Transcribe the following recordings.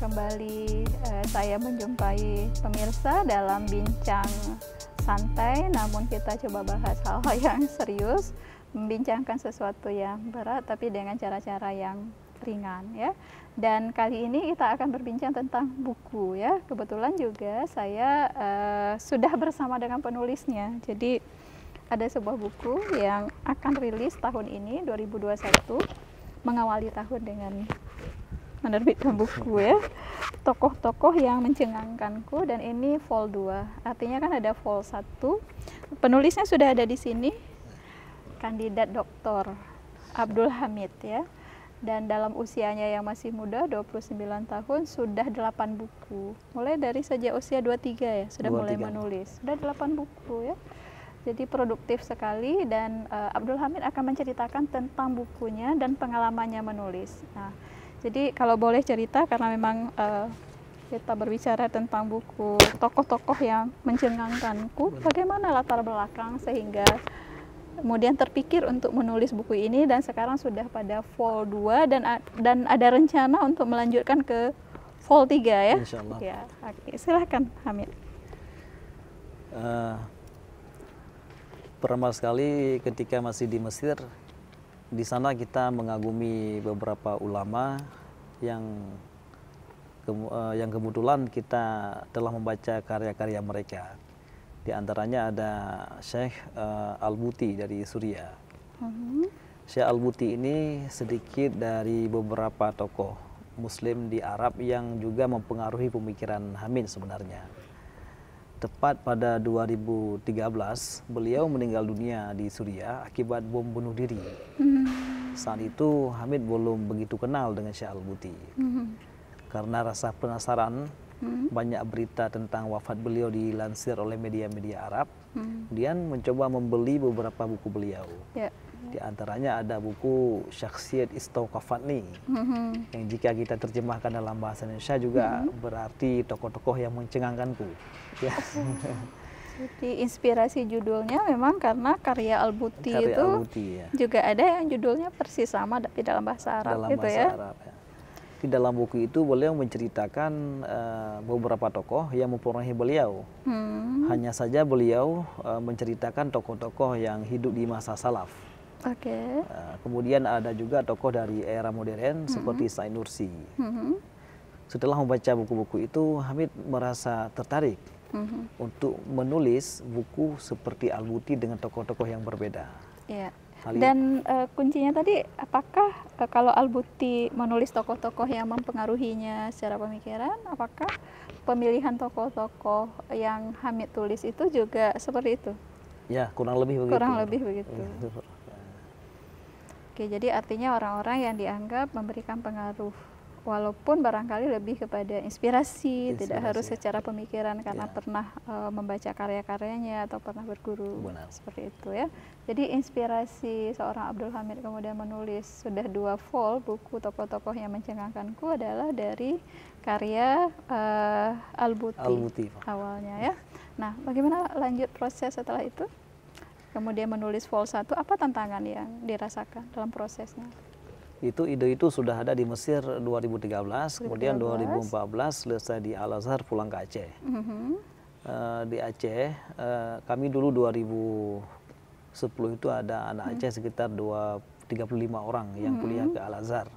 kembali saya menjumpai pemirsa dalam bincang santai, namun kita coba bahas hal-hal yang serius, membincangkan sesuatu yang berat tapi dengan cara-cara yang ringan ya. Dan kali ini kita akan berbincang tentang buku ya. Kebetulan juga saya sudah bersama dengan penulisnya. Jadi ada sebuah buku yang akan rilis tahun ini 2021, mengawali tahun dengan menerbitkan buku ya, tokoh-tokoh yang mencengangkanku, dan ini vol 2, artinya kan ada vol 1, penulisnya sudah ada di sini, kandidat doktor Abdul Hamid ya, dan dalam usianya yang masih muda 29 tahun sudah 8 buku, mulai dari sejak usia 23 ya, sudah 23. Mulai menulis, sudah 8 buku ya. Jadi produktif sekali, dan Abdul Hamid akan menceritakan tentang bukunya dan pengalamannya menulis. Nah, jadi kalau boleh cerita, karena memang kita berbicara tentang buku tokoh-tokoh yang mencengangkanku, bagaimana latar belakang sehingga kemudian terpikir untuk menulis buku ini, dan sekarang sudah pada vol 2 dan ada rencana untuk melanjutkan ke vol 3 ya? Insyaallah. Ya, oke. Silahkan Hamid. Pertama sekali ketika masih di Mesir, di sana kita mengagumi beberapa ulama yang kebetulan kita telah membaca karya-karya mereka. Di antaranya ada Syekh Al-Buti dari Suriah. Syekh Al-Buti ini sedikit dari beberapa tokoh Muslim di Arab yang juga mempengaruhi pemikiran Hamid sebenarnya. Tepat pada 2013, beliau meninggal dunia di Suriah akibat bom bunuh diri. Saat itu Hamid belum begitu kenal dengan Syekh Al-Buti. Karena rasa penasaran, banyak berita tentang wafat beliau dilansir oleh media-media Arab. Kemudian mencoba membeli beberapa buku beliau. Di antaranya ada buku Syakhsiyat Istauqafatni, yang jika kita terjemahkan dalam bahasa Indonesia juga berarti tokoh-tokoh yang mencengangkanku. Ya. Jadi inspirasi judulnya memang karena karya Al-Buti itu ya. Juga ada yang judulnya persis sama tapi dalam bahasa Arab dalam gitu bahasa ya. Arab, ya. Di dalam buku itu beliau menceritakan beberapa tokoh yang mempengaruhi beliau. Hanya saja beliau menceritakan tokoh-tokoh yang hidup di masa salaf. Kemudian ada juga tokoh dari era modern seperti Said Nursi. Setelah membaca buku-buku itu, Hamid merasa tertarik untuk menulis buku seperti Al-Buti dengan tokoh-tokoh yang berbeda. Ya. Dan kuncinya tadi, apakah kalau Al-Buti menulis tokoh-tokoh yang mempengaruhinya secara pemikiran, apakah pemilihan tokoh-tokoh yang Hamid tulis itu juga seperti itu? Ya, kurang lebih begitu. Kurang lebih begitu. Oke, jadi artinya orang-orang yang dianggap memberikan pengaruh, walaupun barangkali lebih kepada inspirasi, tidak harus secara pemikiran karena pernah membaca karya-karyanya atau pernah berguru. Seperti itu ya. Jadi inspirasi seorang Abdul Hamid kemudian menulis sudah 2 vol buku tokoh-tokoh yang mencengangkanku adalah dari karya Al-Buti awalnya ya. Nah, bagaimana lanjut proses setelah itu? Kemudian menulis vol 1, apa tantangan yang dirasakan dalam prosesnya? Ide itu sudah ada di Mesir 2013, kemudian 2014 selesai di Al-Azhar, pulang ke Aceh. Di Aceh, kami dulu 2010 itu ada anak Aceh sekitar 35 orang yang kuliah ke Al-Azhar.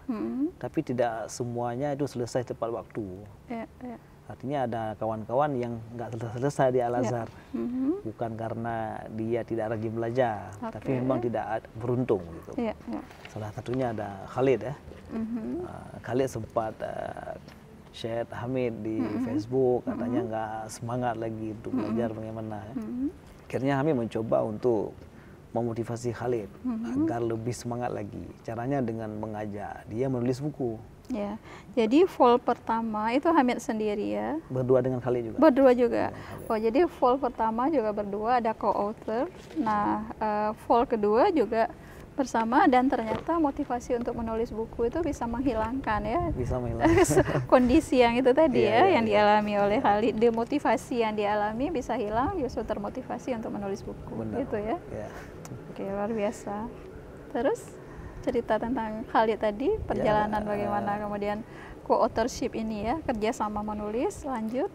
Tapi tidak semuanya itu selesai tepat waktu. Artinya ada kawan-kawan yang nggak selesai di Al-Azhar. Bukan karena dia tidak rajin belajar, tapi memang tidak beruntung gitu. Salah satunya ada Khalid ya. Khalid sempat share Hamid di Facebook, katanya nggak semangat lagi untuk belajar bagaimana. Akhirnya Hamid mencoba untuk memotivasi Khalid agar lebih semangat lagi. Caranya dengan mengajak dia menulis buku. Ya, jadi vol pertama itu Hamid sendiri ya? Berdua dengan Khalid juga. Berdua juga. Oh, jadi vol pertama juga berdua, ada co-author. Nah, vol kedua juga bersama, dan ternyata motivasi untuk menulis buku itu bisa menghilangkan ya. Bisa menghilangkan kondisi yang itu tadi yang dialami oleh Khalid. Demotivasi yang dialami bisa hilang, justru termotivasi untuk menulis buku. Gitu ya. Oke, luar biasa. Terus cerita tentang Khalid tadi, perjalanan bagaimana kemudian co-authorship ini ya, kerjasama menulis, lanjut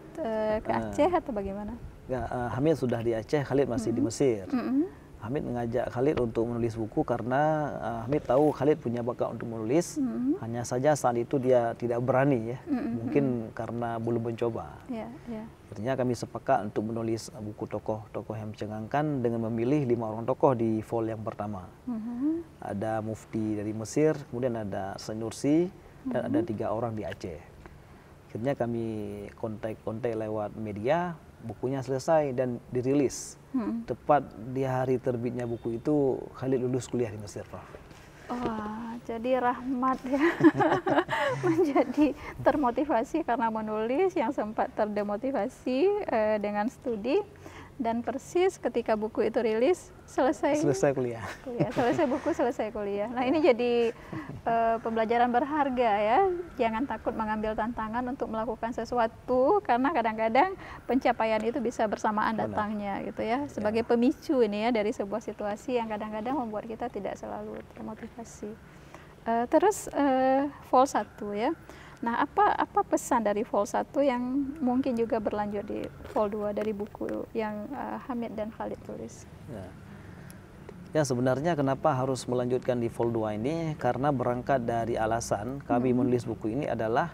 ke Aceh atau bagaimana? Ya, Hamid sudah di Aceh, Khalid masih di Mesir. Hamid mengajak Khalid untuk menulis buku karena Hamid tahu Khalid punya bakat untuk menulis. Hanya saja saat itu dia tidak berani ya, mungkin karena belum mencoba. Akhirnya kami sepakat untuk menulis buku tokoh-tokoh yang mencengangkan dengan memilih 5 orang tokoh di vol yang pertama. Ada Mufti dari Mesir, kemudian ada Said Nursi, dan ada 3 orang di Aceh. Akhirnya kami kontak lewat media, bukunya selesai dan dirilis. Tepat di hari terbitnya buku itu, Khalid lulus kuliah di Mesir, Prof. Wah, jadi Rahmat ya menjadi termotivasi karena menulis yang sempat terdemotivasi dengan studi, dan persis ketika buku itu rilis selesai kuliah. Selesai buku, selesai kuliah. Nah, ini jadi pembelajaran berharga ya. Jangan takut mengambil tantangan untuk melakukan sesuatu, karena kadang-kadang pencapaian itu bisa bersamaan datangnya gitu ya. Sebagai pemicu ini ya dari sebuah situasi yang kadang-kadang membuat kita tidak selalu termotivasi. Terus vol 1 ya. Nah, apa pesan dari vol 1 yang mungkin juga berlanjut di vol 2 dari buku yang Hamid dan Khalid tulis? Ya, sebenarnya kenapa harus melanjutkan di vol 2 ini, karena berangkat dari alasan kami menulis buku ini adalah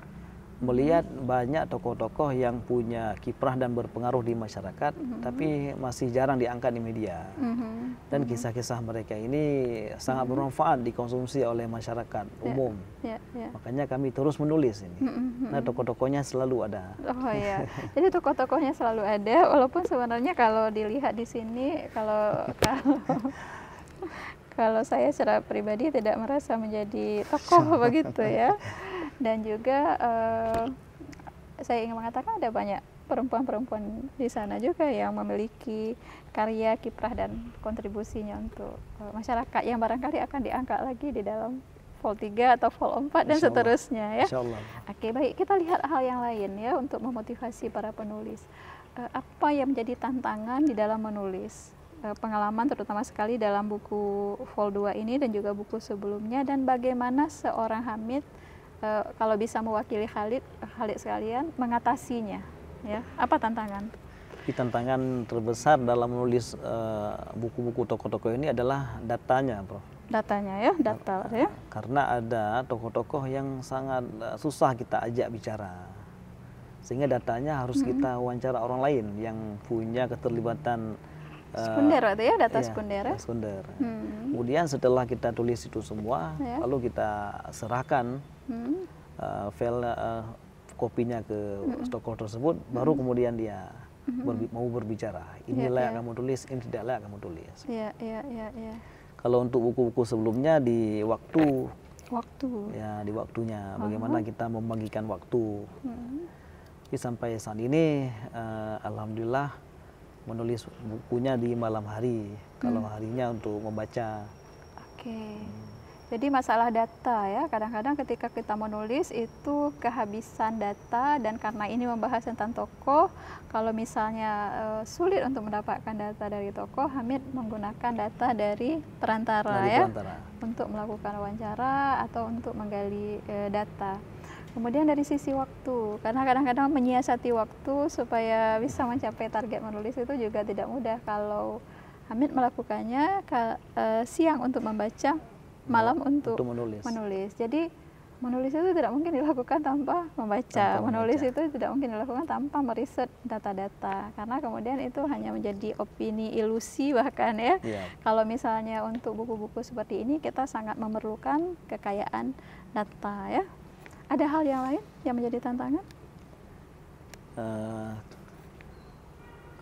melihat banyak tokoh-tokoh yang punya kiprah dan berpengaruh di masyarakat, tapi masih jarang diangkat di media. Dan kisah-kisah mereka ini sangat bermanfaat dikonsumsi oleh masyarakat umum. Makanya kami terus menulis ini. Nah, tokoh-tokohnya selalu ada. Oh ya, jadi tokoh-tokohnya selalu ada, walaupun sebenarnya kalau dilihat di sini, kalau saya secara pribadi tidak merasa menjadi tokoh begitu ya. Dan juga saya ingin mengatakan ada banyak perempuan-perempuan di sana juga yang memiliki karya, kiprah, dan kontribusinya untuk masyarakat yang barangkali akan diangkat lagi di dalam vol 3 atau vol 4 dan seterusnya ya. Oke, baik, kita lihat hal yang lain ya untuk memotivasi para penulis. Apa yang menjadi tantangan di dalam menulis? Pengalaman terutama sekali dalam buku vol 2 ini dan juga buku sebelumnya, dan bagaimana seorang Hamid kalau bisa mewakili Khalid sekalian mengatasinya ya. Apa tantangan? Tantangan terbesar dalam menulis buku-buku tokoh-tokoh ini adalah datanya, Prof. Datanya ya, data ya. Karena ada tokoh-tokoh yang sangat susah kita ajak bicara. Sehingga datanya harus kita wawancara orang lain yang punya keterlibatan sekunder itu ya, data sekunder. Kemudian setelah kita tulis itu semua, lalu kita serahkan file kopinya ke tokoh tersebut, baru kemudian dia mau berbicara. Ini layak kamu tulis, ini tidak layak kamu tulis. Kalau untuk buku-buku sebelumnya di waktu ya, di waktunya, bagaimana kita membagikan waktu. Jadi sampai saat ini alhamdulillah menulis bukunya di malam hari, kalau harinya untuk membaca. Jadi masalah data ya, kadang-kadang ketika kita menulis itu kehabisan data, dan karena ini membahas tentang tokoh, kalau misalnya sulit untuk mendapatkan data dari tokoh, Hamid menggunakan data dari perantara untuk melakukan wawancara atau untuk menggali data. Kemudian dari sisi waktu, karena kadang-kadang menyiasati waktu supaya bisa mencapai target menulis itu juga tidak mudah. Kalau Hamid melakukannya siang untuk membaca, malam untuk menulis. Jadi menulis itu tidak mungkin dilakukan tanpa membaca. Menulis itu tidak mungkin dilakukan tanpa meriset data-data, karena kemudian itu hanya menjadi opini, ilusi bahkan ya. Kalau misalnya untuk buku-buku seperti ini kita sangat memerlukan kekayaan data ya. Ada hal yang lain yang menjadi tantangan?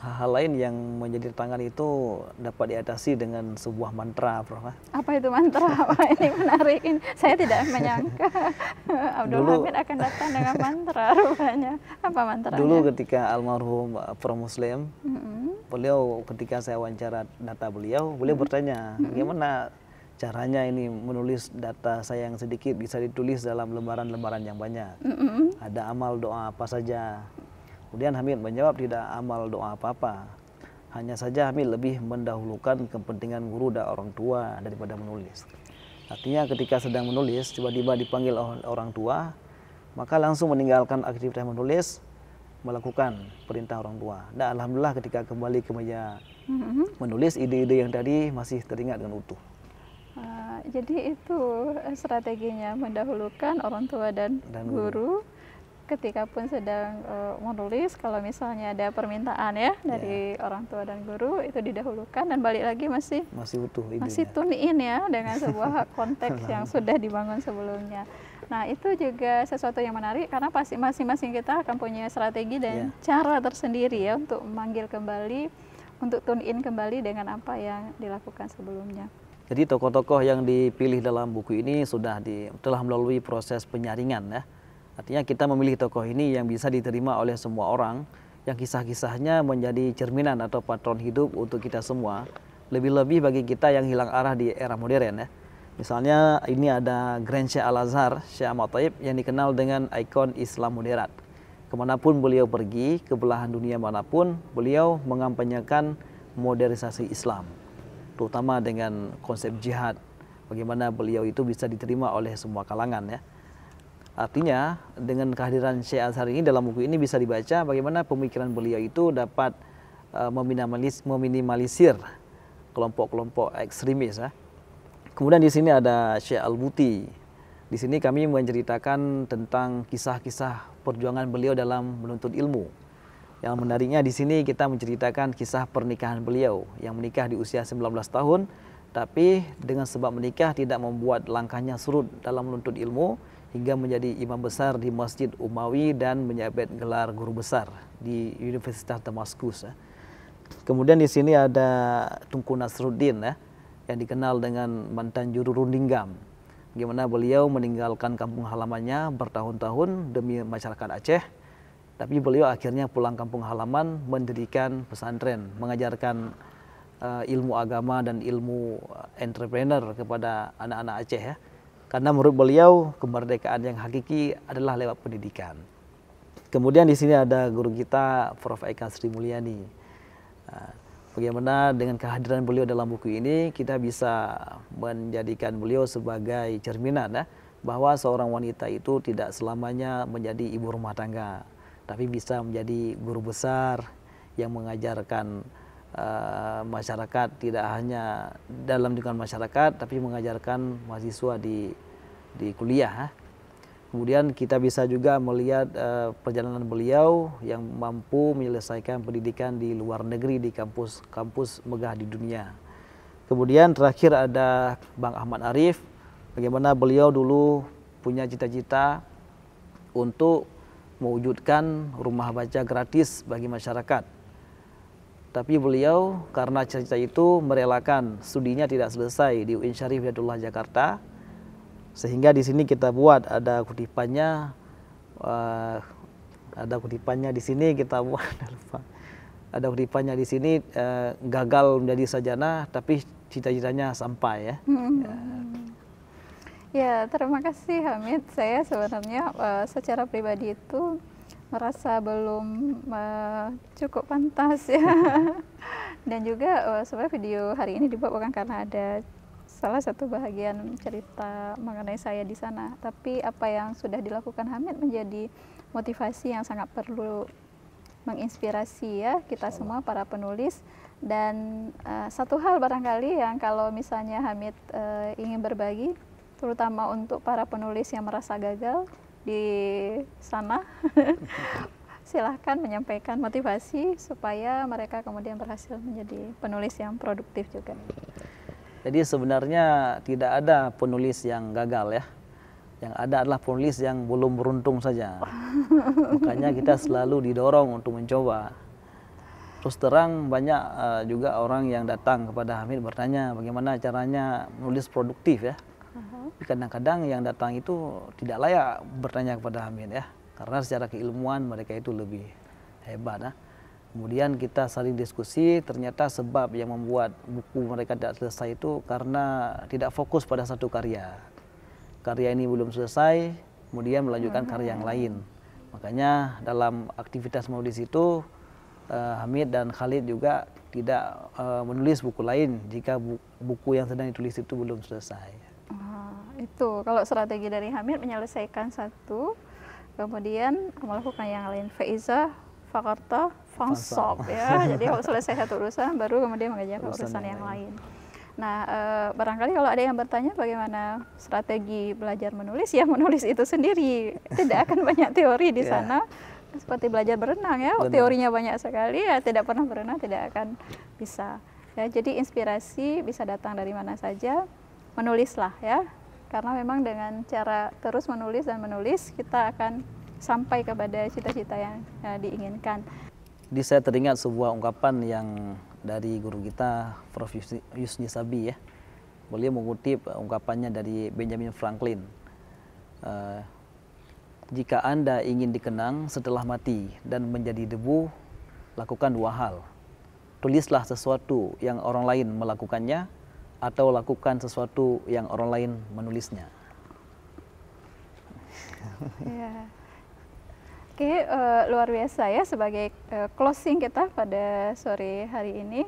Hal lain yang menjadi tantangan itu dapat diatasi dengan sebuah mantra, Prof. Apa itu mantra? Ini menarik. Saya tidak menyangka Abdul Hamid akan datang dengan mantra rupanya. Apa mantranya? Dulu ketika almarhum Prof. Muslim, beliau ketika saya wawancara data beliau bertanya, bagaimana caranya ini menulis data saya yang sedikit bisa ditulis dalam lembaran-lembaran yang banyak. Ada amal doa apa saja? Kemudian Hamid menjawab tidak amal doa apa-apa. Hanya saja Hamid lebih mendahulukan kepentingan guru dan orang tua daripada menulis. Artinya ketika sedang menulis, tiba-tiba dipanggil orang tua, maka langsung meninggalkan aktivitas menulis, melakukan perintah orang tua. Dan alhamdulillah ketika kembali ke meja menulis, ide-ide yang tadi masih teringat dengan utuh. Jadi itu strateginya, mendahulukan orang tua dan guru. Ketika pun sedang menulis, kalau misalnya ada permintaan ya dari orang tua dan guru, itu didahulukan dan balik lagi masih utuh idenya. Masih tune in ya dengan sebuah konteks yang sudah dibangun sebelumnya. Nah, itu juga sesuatu yang menarik karena pasti masing-masing kita akan punya strategi dan cara tersendiri ya untuk memanggil kembali, untuk tune in kembali dengan apa yang dilakukan sebelumnya. Jadi tokoh-tokoh yang dipilih dalam buku ini telah melalui proses penyaringan ya. Artinya kita memilih tokoh ini yang bisa diterima oleh semua orang, yang kisah-kisahnya menjadi cerminan atau patron hidup untuk kita semua. Lebih-lebih bagi kita yang hilang arah di era modern ya. Misalnya ini ada Grand Syekh Al-Azhar, Syekh Ahmad Thayyib, yang dikenal dengan ikon Islam moderat. Kemanapun beliau pergi, ke belahan dunia manapun, beliau mengampanyekan modernisasi Islam. Terutama dengan konsep jihad, bagaimana beliau itu bisa diterima oleh semua kalangan ya. Artinya dengan kehadiran Syekh Azhar ini dalam buku ini bisa dibaca bagaimana pemikiran beliau itu dapat meminimalisir kelompok-kelompok ekstremis ya. Kemudian di sini ada Syekh Al-Buti. Di sini kami menceritakan tentang kisah-kisah perjuangan beliau dalam menuntut ilmu. Yang menariknya di sini kita menceritakan kisah pernikahan beliau yang menikah di usia 19 tahun, tapi dengan sebab menikah tidak membuat langkahnya surut dalam menuntut ilmu hingga menjadi imam besar di Masjid Umawi dan menjabat gelar guru besar di Universitas Damaskus. Kemudian di sini ada Tunku Nasruddin ya, yang dikenal dengan mantan juru rundinggam. Bagaimana beliau meninggalkan kampung halamannya bertahun-tahun demi masyarakat Aceh, tapi beliau akhirnya pulang kampung halaman mendirikan pesantren, mengajarkan ilmu agama dan ilmu entrepreneur kepada anak-anak Aceh ya. Karena menurut beliau kemerdekaan yang hakiki adalah lewat pendidikan. Kemudian di sini ada guru kita Prof. Eka Sri Mulyani. Bagaimana dengan kehadiran beliau dalam buku ini kita bisa menjadikan beliau sebagai cerminan ya, bahwa seorang wanita itu tidak selamanya menjadi ibu rumah tangga, tapi bisa menjadi guru besar yang mengajarkan masyarakat, tidak hanya dalam lingkungan masyarakat tapi mengajarkan mahasiswa di kuliah. Kemudian kita bisa juga melihat perjalanan beliau yang mampu menyelesaikan pendidikan di luar negeri di kampus megah di dunia. Kemudian terakhir ada Bang Ahmad Arif, bagaimana beliau dulu punya cita-cita untuk mewujudkan rumah baca gratis bagi masyarakat. Tapi beliau karena cita-cita itu merelakan studinya tidak selesai di UIN Syarif Hidayatullah Jakarta, sehingga di sini kita buat ada kutipannya, di sini kita buat ada kutipannya di sini, gagal menjadi sarjana tapi cita-citanya sampai ya. Ya, terima kasih Hamid. Saya sebenarnya secara pribadi itu merasa belum cukup pantas ya. Dan juga sebenarnya video hari ini dibuat bukan karena ada salah satu bahagian cerita mengenai saya di sana, tapi apa yang sudah dilakukan Hamid menjadi motivasi yang sangat perlu menginspirasi ya kita semua para penulis. Dan satu hal barangkali yang kalau misalnya Hamid ingin berbagi, terutama untuk para penulis yang merasa gagal di sana, silahkan menyampaikan motivasi supaya mereka kemudian berhasil menjadi penulis yang produktif juga. Jadi sebenarnya tidak ada penulis yang gagal ya. Yang ada adalah penulis yang belum beruntung saja. Makanya kita selalu didorong untuk mencoba. Terus terang banyak juga orang yang datang kepada Hamid bertanya bagaimana caranya menulis produktif ya. Kadang-kadang yang datang itu tidak layak bertanya kepada Hamid ya, karena secara keilmuan mereka itu lebih hebat. Kemudian kita saling diskusi, ternyata sebab yang membuat buku mereka tidak selesai itu karena tidak fokus pada satu karya. Karya ini belum selesai, kemudian melanjutkan karya yang lain. Makanya dalam aktivitas menulis itu Hamid dan Khalid juga tidak menulis buku lain jika buku yang sedang ditulis itu belum selesai. Itu kalau strategi dari Hamid menyelesaikan satu, kemudian melakukan yang lain. Faiza fakarta fansab ya. Jadi kalau selesai satu urusan baru kemudian mengerjakan urusan yang lain. Nah, barangkali kalau ada yang bertanya bagaimana strategi belajar menulis, ya menulis itu sendiri. Tidak akan banyak teori di sana. Seperti belajar berenang ya, teorinya banyak sekali, ya tidak pernah berenang tidak akan bisa. Ya, jadi inspirasi bisa datang dari mana saja, menulislah ya. Karena memang dengan cara terus menulis dan menulis, kita akan sampai kepada cita-cita yang diinginkan. Jadi saya teringat sebuah ungkapan yang dari guru kita, Prof. Yusni Sabi ya. Beliau mengutip ungkapannya dari Benjamin Franklin. Jika Anda ingin dikenang setelah mati dan menjadi debu, lakukan dua hal. Tulislah sesuatu yang orang lain melakukannya, atau lakukan sesuatu yang orang lain menulisnya. Ya. Oke, luar biasa ya sebagai closing kita pada sore hari ini.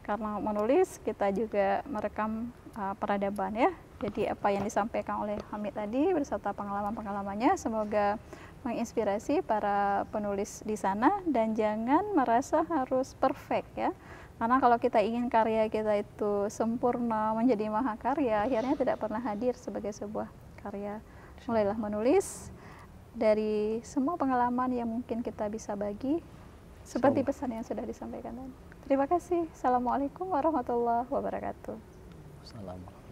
Karena menulis, kita juga merekam peradaban ya. Jadi apa yang disampaikan oleh Hamid tadi beserta pengalaman-pengalamannya semoga menginspirasi para penulis di sana, dan jangan merasa harus perfect ya. Karena kalau kita ingin karya kita itu sempurna, menjadi mahakarya, akhirnya tidak pernah hadir sebagai sebuah karya. Mulailah menulis dari semua pengalaman yang mungkin kita bisa bagi, seperti pesan yang sudah disampaikan tadi. Terima kasih. Assalamualaikum warahmatullahi wabarakatuh. Assalamualaikum.